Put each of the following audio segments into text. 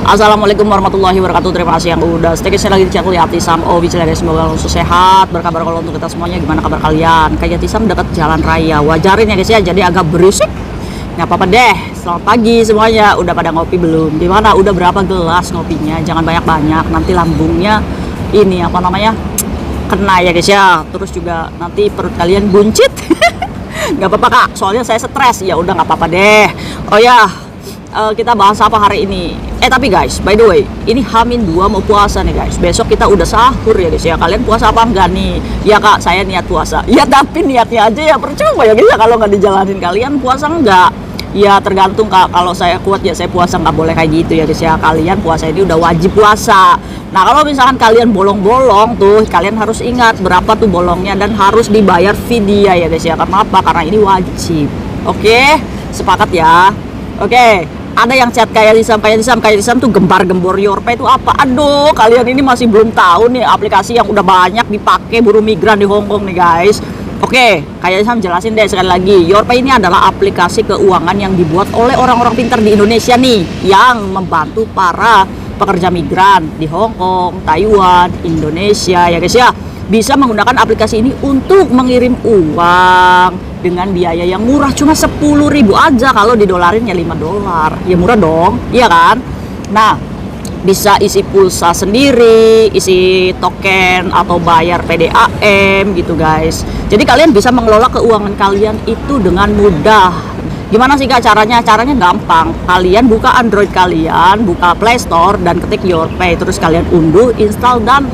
Assalamualaikum warahmatullahi wabarakatuh. Terima kasih yang udah stay lagi di channel Yatisam. Oh bisa guys, semoga langsung sehat, berkabar. Kalau untuk kita semuanya gimana kabar kalian? Kayak Yatisam dekat jalan raya, wajarin ya guys ya, jadi agak berisik. Nggak apa-apa deh. Selamat pagi semuanya. Udah pada ngopi belum? Gimana? Udah berapa gelas ngopinya? Jangan banyak-banyak, nanti lambungnya ini apa namanya kena ya guys ya. Terus juga nanti perut kalian buncit. Nggak apa-apa kak, soalnya saya stres. Ya udah nggak apa-apa deh. Oh ya, kita bahas apa hari ini? Tapi guys, by the way, ini H-2 mau puasa nih guys. Besok kita udah sahur ya guys ya. Kalian puasa apa enggak nih? Ya kak, saya niat puasa. Ya tapi niatnya aja ya, percuma ya guys ya kalau nggak dijalanin. Kalian puasa enggak? Ya tergantung kak. Kalau saya kuat ya saya puasa, nggak boleh kayak gitu ya guys ya. Kalian puasa ini udah wajib puasa. Nah kalau misalkan kalian bolong-bolong tuh, kalian harus ingat berapa tuh bolongnya dan harus dibayar fidyah ya guys ya. Karena apa? Karena ini wajib. Oke, sepakat ya. Oke, ada yang chat kayak Lisam tuh gembar-gembor Yorpay itu apa? Aduh, kalian ini masih belum tahu nih aplikasi yang udah banyak dipakai buruh migran di Hong Kong nih guys. Oke, kayak Lisam jelasin deh sekali lagi. Yorpay ini adalah aplikasi keuangan yang dibuat oleh orang-orang pintar di Indonesia nih, yang membantu para pekerja migran di Hong Kong, Taiwan, Indonesia ya guys ya, bisa menggunakan aplikasi ini untuk mengirim uang dengan biaya yang murah, cuma 10.000 aja. Kalau didolarin ya $5. Ya murah dong, iya kan? Nah, bisa isi pulsa sendiri, isi token atau bayar PDAM gitu guys. Jadi kalian bisa mengelola keuangan kalian itu dengan mudah. Gimana sih kak caranya? Caranya gampang. Kalian buka Android kalian, buka Play Store dan ketik Yorpay, terus kalian unduh, install dan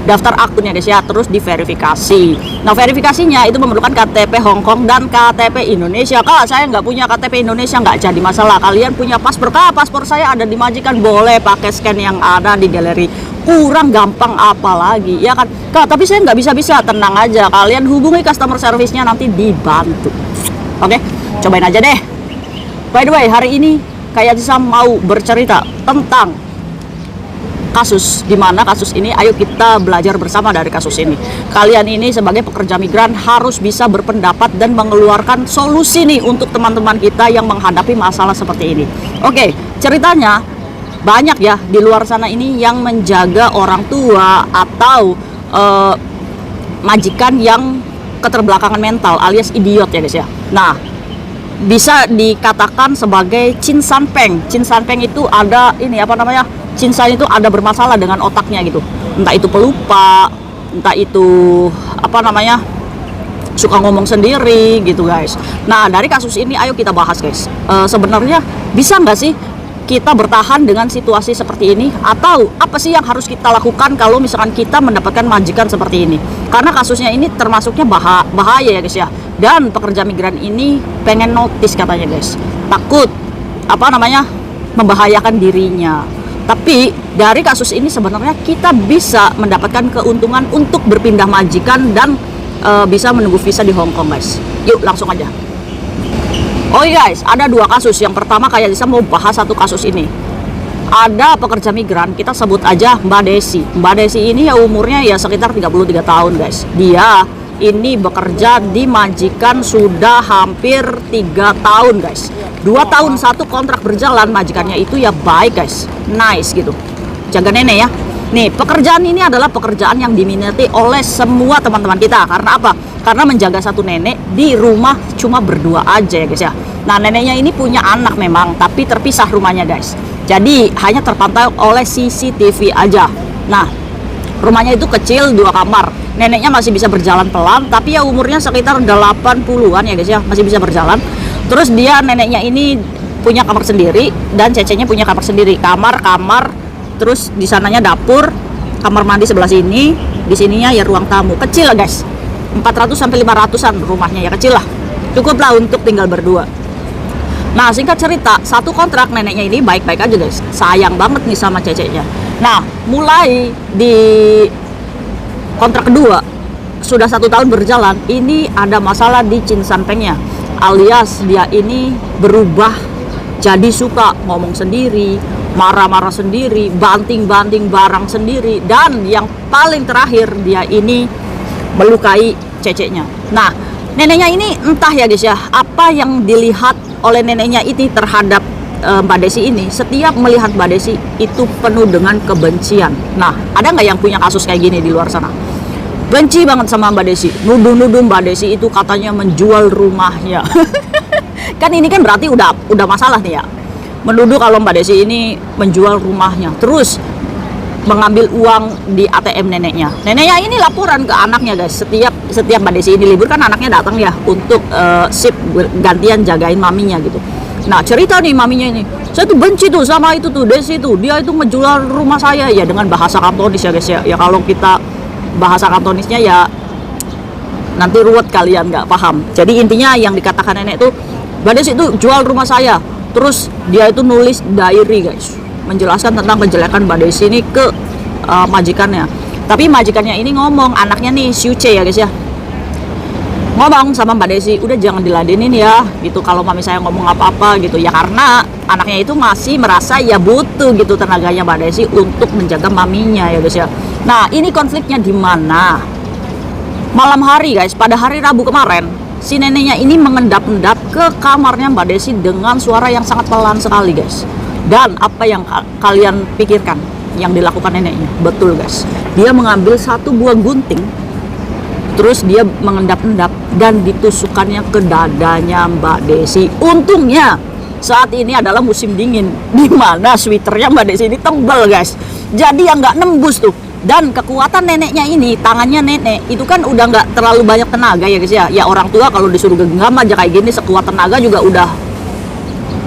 daftar akunnya guys ya, terus diverifikasi. Nah verifikasinya itu memerlukan KTP Hong Kong dan KTP Indonesia. Kak saya nggak punya KTP Indonesia, nggak jadi masalah. Kalian punya paspor? Kak paspor saya ada di Majikan, boleh pakai scan yang ada di galeri. Kurang gampang apa lagi ya kan kak? Tapi saya nggak bisa. Tenang aja, kalian hubungi customer service-nya, nanti dibantu. Oke, cobain aja deh. By the way, hari ini kayak Yatisam mau bercerita tentang kasus, dimana kasus ini ayo kita belajar bersama dari kasus ini. Kalian ini sebagai pekerja migran harus bisa berpendapat dan mengeluarkan solusi nih untuk teman-teman kita yang menghadapi masalah seperti ini. Oke, ceritanya banyak ya di luar sana ini yang menjaga orang tua atau majikan yang keterbelakangan mental alias idiot ya guys ya. Nah, bisa dikatakan sebagai Chin San Peng. Chin San Peng itu ada ini apa namanya? Chin San itu ada bermasalah dengan otaknya gitu. Entah itu pelupa, entah itu apa namanya? Suka ngomong sendiri gitu guys. Nah, dari kasus ini ayo kita bahas guys. Sebenarnya bisa nggak sih kita bertahan dengan situasi seperti ini, atau apa sih yang harus kita lakukan kalau misalkan kita mendapatkan majikan seperti ini? Karena kasusnya ini termasuknya bahaya ya guys ya. Dan pekerja migran ini pengen notice katanya guys, takut apa namanya membahayakan dirinya. Tapi dari kasus ini sebenarnya kita bisa mendapatkan keuntungan untuk berpindah majikan dan bisa menunggu visa di Hong Kong guys. Yuk langsung aja. Oh iya guys, ada dua kasus. Yang pertama kayak saya mau bahas satu kasus ini. Ada pekerja migran, kita sebut aja Mbak Desi. Mbak Desi ini ya umurnya ya sekitar 33 tahun guys. Dia ini bekerja di majikan sudah hampir 3 tahun guys. 2 tahun satu kontrak berjalan, majikannya itu ya baik guys, nice gitu, jaga nenek ya. Nih pekerjaan ini adalah pekerjaan yang diminati oleh semua teman-teman kita. Karena apa? Karena menjaga satu nenek di rumah cuma berdua aja ya guys ya. Nah neneknya ini punya anak memang, tapi terpisah rumahnya guys. Jadi hanya terpantau oleh CCTV aja. Nah rumahnya itu kecil, 2 kamar. Neneknya masih bisa berjalan pelan, tapi ya umurnya sekitar 80-an ya guys ya, masih bisa berjalan. Terus dia neneknya ini punya kamar sendiri dan cecenya punya kamar sendiri. Kamar, terus di sananya dapur, kamar mandi sebelah sini, di sininya ya ruang tamu. Kecil lah guys. 400 sampai 500-an rumahnya ya, kecil lah. Cukup lah untuk tinggal berdua. Nah, singkat cerita, satu kontrak neneknya ini baik-baik aja guys. Sayang banget nih sama cecenya. Nah, mulai di kontrak kedua sudah 1 tahun berjalan, ini ada masalah di Chin San Peng-nya. Alias dia ini berubah jadi suka ngomong sendiri, marah-marah sendiri, banting-banting barang sendiri, dan yang paling terakhir dia ini melukai ceceknya. Nah, neneknya ini entah ya guys ya, apa yang dilihat oleh neneknya ini terhadap Mbak Desi ini, setiap melihat Mbak Desi itu penuh dengan kebencian. Nah, ada nggak yang punya kasus kayak gini di luar sana? Benci banget sama Mbak Desi, nuduh-nuduh Mbak Desi itu katanya menjual rumahnya. Kan ini kan berarti udah masalah nih ya. Menuduh kalau Mbak Desi ini menjual rumahnya, terus mengambil uang di ATM neneknya. Neneknya ini laporan ke anaknya guys. Setiap Mbak Desi ini libur kan anaknya datang ya untuk sip gantian jagain maminya gitu. Nah, cerita nih maminya ini, saya tuh benci tuh sama itu tuh Desi tuh, dia itu menjual rumah saya ya, dengan bahasa Kantonis ya guys ya. Ya kalau kita bahasa Kantonisnya ya nanti ruwet kalian nggak paham. Jadi intinya yang dikatakan nenek tuh, Mbak Desi itu jual rumah saya. Terus dia itu nulis diary guys, menjelaskan tentang kejelekan Mbak Desi ini ke majikannya. Tapi majikannya ini ngomong, anaknya nih Syuce ya guys ya, ngomong sama Mbak Desi, udah jangan diladenin ya gitu kalau mami saya ngomong apa-apa gitu ya, karena anaknya itu masih merasa ya butuh gitu tenaganya Mbak Desi untuk menjaga maminya ya guys ya. Nah, ini konfliknya di mana? Malam hari guys, pada hari Rabu kemarin, si neneknya ini mengendap-endap ke kamarnya Mbak Desi dengan suara yang sangat pelan sekali guys. Dan apa yang kalian pikirkan yang dilakukan neneknya? Betul guys, dia mengambil satu buah gunting, terus dia mengendap-endap dan ditusukkannya ke dadanya Mbak Desi. Untungnya saat ini adalah musim dingin, di mana sweaternya Mbak Desi ini tebal guys, jadi yang nggak nembus tuh. Dan kekuatan neneknya ini, tangannya nenek itu kan udah nggak terlalu banyak tenaga ya guys ya. Ya orang tua kalau disuruh genggam aja kayak gini sekuat tenaga juga udah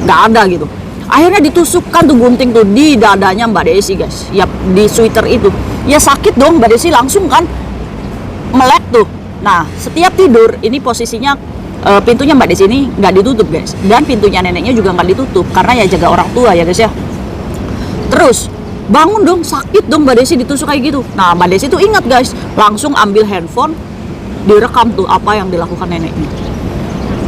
nggak ada gitu. Akhirnya ditusukkan tuh gunting tuh di dadanya Mbak Desi guys, ya di sweater itu. Ya sakit dong, Mbak Desi langsung kan melek tuh. Nah, setiap tidur ini posisinya pintunya Mbak Desi ini nggak ditutup guys, dan pintunya neneknya juga nggak ditutup karena ya jaga orang tua ya guys ya. Terus bangun dong, sakit dong Mbak Desi ditusuk kayak gitu. Nah, Mbak Desi tuh ingat guys, langsung ambil handphone, direkam tuh apa yang dilakukan neneknya.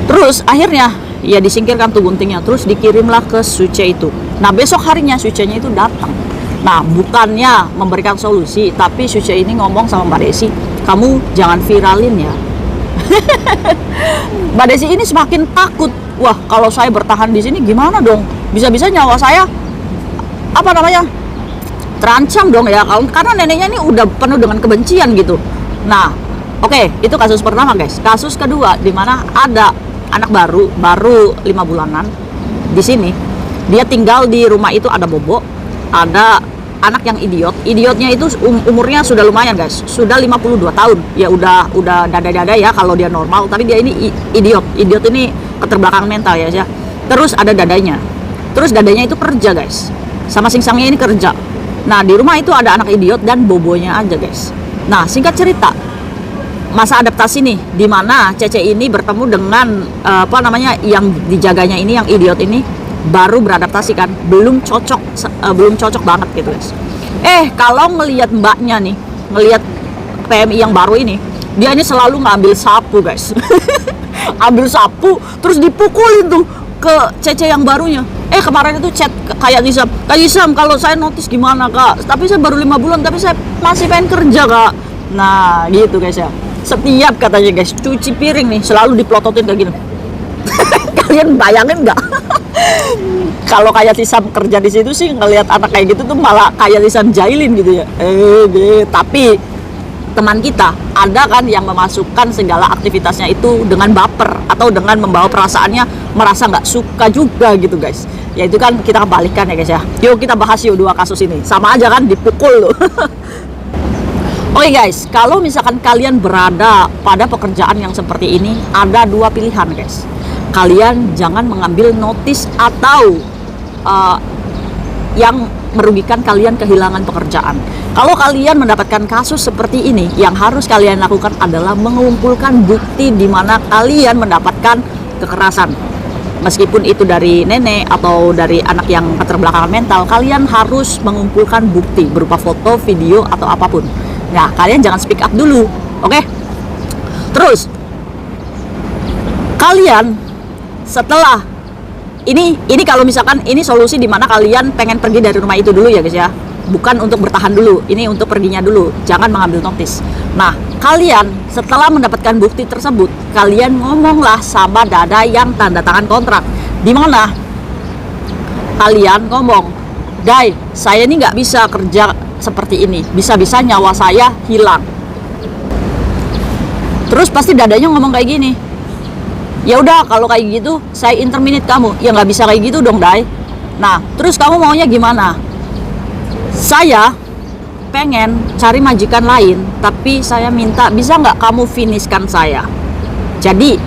Terus akhirnya ya disingkirkan tuh guntingnya, terus dikirimlah ke Suce itu. Nah, besok harinya Suce-nya itu datang. Nah, bukannya memberikan solusi, tapi Suce ini ngomong sama Mbak Desi, kamu jangan viralin ya. Mbak Desi ini semakin takut. Wah, kalau saya bertahan di sini gimana dong? Bisa-bisa nyawa saya terancam dong ya, karena neneknya ini udah penuh dengan kebencian gitu. Nah, oke, itu kasus pertama guys. Kasus kedua, di mana ada anak baru 5 bulanan di sini. Dia tinggal di rumah itu, ada Bobo, ada anak yang idiotnya itu umurnya sudah lumayan guys, sudah 52 tahun ya, udah dada-dada ya kalau dia normal, tapi dia ini idiot ini keterbelakangan mental ya. Terus ada dadanya, terus dadanya itu kerja guys, sama singsangnya ini kerja. Nah, di rumah itu ada anak idiot dan bobonya aja guys. Nah, singkat cerita, masa adaptasi nih, dimana Cece ini bertemu dengan yang dijaganya ini, yang idiot ini baru beradaptasi kan, belum cocok banget gitu guys. Kalau ngelihat mbaknya nih, ngelihat PMI yang baru ini, dia ini selalu ngambil sapu guys. Ambil sapu terus dipukulin tuh ke Cece yang barunya. Kemarin itu chat kayak Kak Isam, kalau saya notice gimana Kak, tapi saya baru 5 bulan tapi saya masih pengen kerja Kak. Nah gitu guys ya, setiap katanya guys cuci piring nih selalu diplototin kayak gini. Kalian bayangin nggak? Kalau kayak Tisam kerja di situ sih, ngelihat anak kayak gitu tuh malah kayak Tisam jahilin gitu ya. Tapi teman kita ada kan yang memasukkan segala aktivitasnya itu dengan baper atau dengan membawa perasaannya, merasa nggak suka juga gitu guys. Ya itu kan kita kebalikan ya guys ya. Yuk kita bahas yuk dua kasus ini, sama aja kan, dipukul loh. Oke guys, kalau misalkan kalian berada pada pekerjaan yang seperti ini, ada dua pilihan guys. Kalian jangan mengambil notis atau yang merugikan kalian kehilangan pekerjaan. Kalau kalian mendapatkan kasus seperti ini, yang harus kalian lakukan adalah mengumpulkan bukti di mana kalian mendapatkan kekerasan. Meskipun itu dari nenek atau dari anak yang keterbelakangan mental, kalian harus mengumpulkan bukti berupa foto, video, atau apapun. Nah, kalian jangan speak up dulu, oke? Terus, kalian setelah ini kalau misalkan ini solusi di mana kalian pengen pergi dari rumah itu dulu ya guys ya, bukan untuk bertahan dulu, ini untuk perginya dulu, jangan mengambil notis. Nah, kalian setelah mendapatkan bukti tersebut, kalian ngomonglah sama dada yang tanda tangan kontrak, di mana kalian ngomong, "Dai, saya ini nggak bisa kerja seperti ini, bisa-bisa nyawa saya hilang." Terus pasti dadanya ngomong kayak gini, "Ya udah kalau kayak gitu saya interminate kamu." Ya nggak bisa kayak gitu dong, Dai. Nah, terus kamu maunya gimana? Saya pengen cari majikan lain, tapi saya minta bisa nggak kamu finishkan saya. Jadi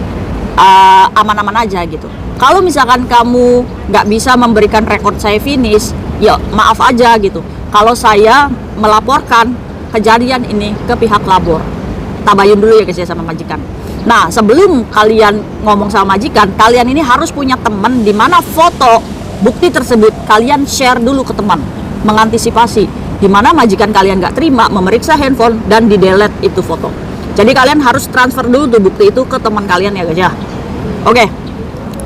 aman-aman aja gitu. Kalau misalkan kamu nggak bisa memberikan rekod saya finish, ya maaf aja gitu. Kalau saya melaporkan kejadian ini ke pihak labor. Tabayun dulu ya guys ya sama majikan. Nah, sebelum kalian ngomong sama majikan, kalian ini harus punya teman di mana foto bukti tersebut kalian share dulu ke teman, mengantisipasi di mana majikan kalian nggak terima, memeriksa handphone dan di delete itu foto. Jadi kalian harus transfer dulu tuh bukti itu ke teman kalian ya guys ya. Oke.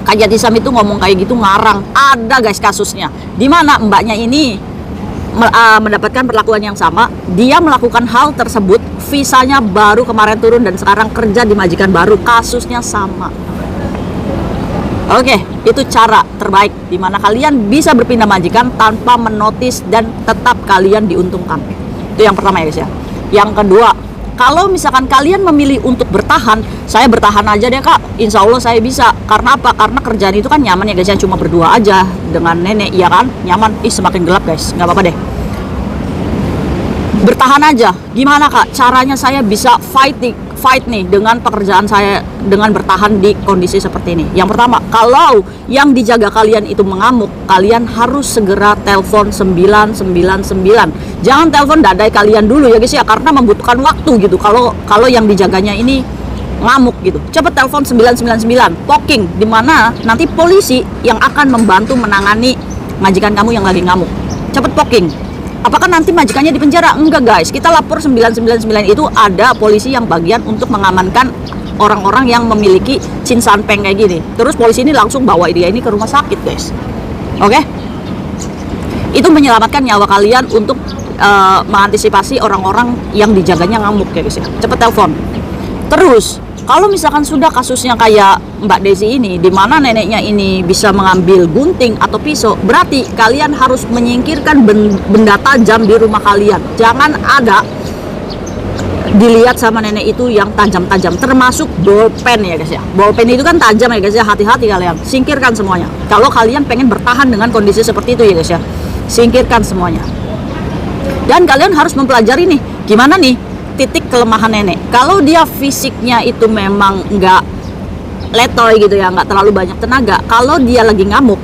Kak Jatisam itu ngomong kayak gitu ngarang. Ada guys kasusnya di mana mbaknya ini mendapatkan perlakuan yang sama. Dia melakukan hal tersebut, visanya baru kemarin turun dan sekarang kerja di majikan baru, kasusnya sama. Oke, itu cara terbaik di mana kalian bisa berpindah majikan tanpa menotis dan tetap kalian diuntungkan. Itu yang pertama ya guys ya. Yang kedua, kalau misalkan kalian memilih untuk bertahan, saya bertahan aja deh Kak, insya Allah saya bisa. Karena apa? Karena kerjaan itu kan nyaman ya guys ya, cuma berdua aja dengan nenek, iya kan? Nyaman. Semakin gelap guys, nggak apa-apa deh. Bertahan aja. Gimana Kak? Caranya saya bisa fight nih dengan pekerjaan saya dengan bertahan di kondisi seperti ini. Yang pertama, kalau yang dijaga kalian itu mengamuk, kalian harus segera telepon 999. Jangan telepon dadai kalian dulu ya guys ya, karena membutuhkan waktu gitu. Kalau yang dijaganya ini ngamuk gitu, cepet telepon 999 poking, dimana nanti polisi yang akan membantu menangani majikan kamu yang lagi ngamuk. Cepet poking. Apakah nanti majikannya di penjara? Enggak guys, kita lapor 999 itu ada polisi yang bagian untuk mengamankan orang-orang yang memiliki cin sanpeng kayak gini. Terus polisi ini langsung bawa dia ini ke rumah sakit guys. Oke? Itu menyelamatkan nyawa kalian untuk mengantisipasi orang-orang yang dijaganya ngamuk ya guys ya. Cepet telepon. Terus kalau misalkan sudah kasusnya kayak Mbak Desi ini, di mana neneknya ini bisa mengambil gunting atau pisau, berarti kalian harus menyingkirkan benda tajam di rumah kalian. Jangan ada dilihat sama nenek itu yang tajam-tajam, termasuk bolpen ya guys ya. Bolpen itu kan tajam ya guys ya, hati-hati kalian. Singkirkan semuanya. Kalau kalian pengen bertahan dengan kondisi seperti itu ya guys ya, singkirkan semuanya. Dan kalian harus mempelajari nih, gimana nih titik kelemahan nenek. Kalau dia fisiknya itu memang nggak letoy gitu ya, nggak terlalu banyak tenaga, kalau dia lagi ngamuk,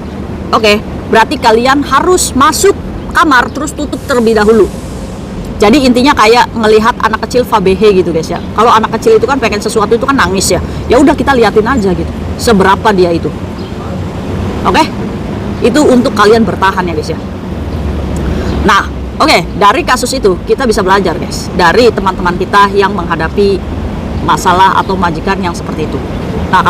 oke, berarti kalian harus masuk kamar terus tutup terlebih dahulu. Jadi intinya kayak melihat anak kecil fabehe gitu guys ya. Kalau anak kecil itu kan pengen sesuatu itu kan nangis ya. Ya udah kita liatin aja gitu, seberapa dia itu. Oke, itu untuk kalian bertahan ya guys ya. Nah, oke, dari kasus itu kita bisa belajar guys, dari teman-teman kita yang menghadapi masalah atau majikan yang seperti itu. Nah,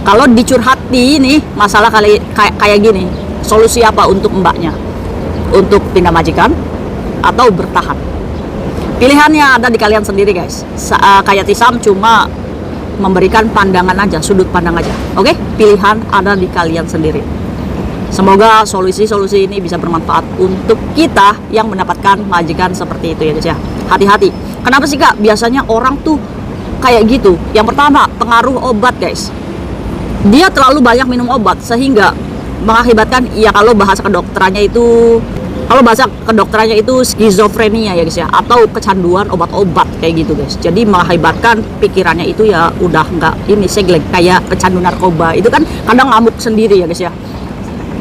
kalau dicurhati nih masalah kayak gini, solusi apa untuk mbaknya? Untuk pindah majikan atau bertahan? Pilihannya ada di kalian sendiri guys. Kayak Tisam cuma memberikan pandangan aja, sudut pandang aja. Oke, pilihan ada di kalian sendiri. Semoga solusi-solusi ini bisa bermanfaat untuk kita yang mendapatkan majikan seperti itu ya guys ya. Hati-hati. Kenapa sih Kak? Biasanya orang tuh kayak gitu. Yang pertama, pengaruh obat guys. Dia terlalu banyak minum obat sehingga mengakibatkan, ya kalau bahasa kedokterannya itu skizofrenia ya guys ya, atau kecanduan obat-obat kayak gitu guys. Jadi mengakibatkan pikirannya itu ya udah nggak ini seglek, kayak kecanduan narkoba. Itu kan kadang ngamuk sendiri ya guys ya.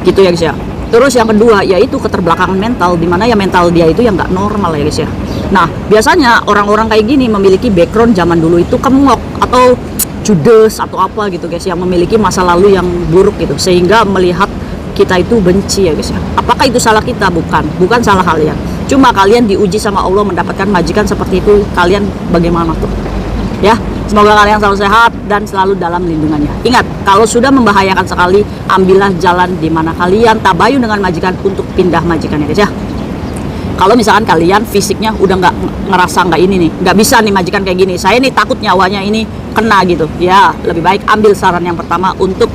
Gitu ya guys ya. Terus yang kedua yaitu keterbelakangan mental, dimana ya mental dia itu yang nggak normal ya guys ya. Nah, biasanya orang-orang kayak gini memiliki background zaman dulu itu kemok atau judes atau apa gitu guys, yang memiliki masa lalu yang buruk gitu, sehingga melihat kita itu benci ya guys ya. Apakah itu salah kita? Bukan salah kalian. Cuma kalian diuji sama Allah mendapatkan majikan seperti itu. Kalian bagaimana tuh? Ya, semoga kalian selalu sehat dan selalu dalam lindungannya. Ingat, kalau sudah membahayakan sekali, ambillah jalan di mana kalian tabayun dengan majikan untuk pindah majikan ya guys ya. Kalau misalkan kalian fisiknya udah ngerasa nggak ini nih, nggak bisa nih majikan kayak gini, saya nih takut nyawanya ini kena gitu, ya lebih baik ambil saran yang pertama untuk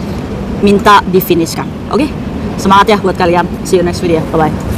minta difinishkan. Oke, Semangat ya buat kalian. See you next video. Bye bye.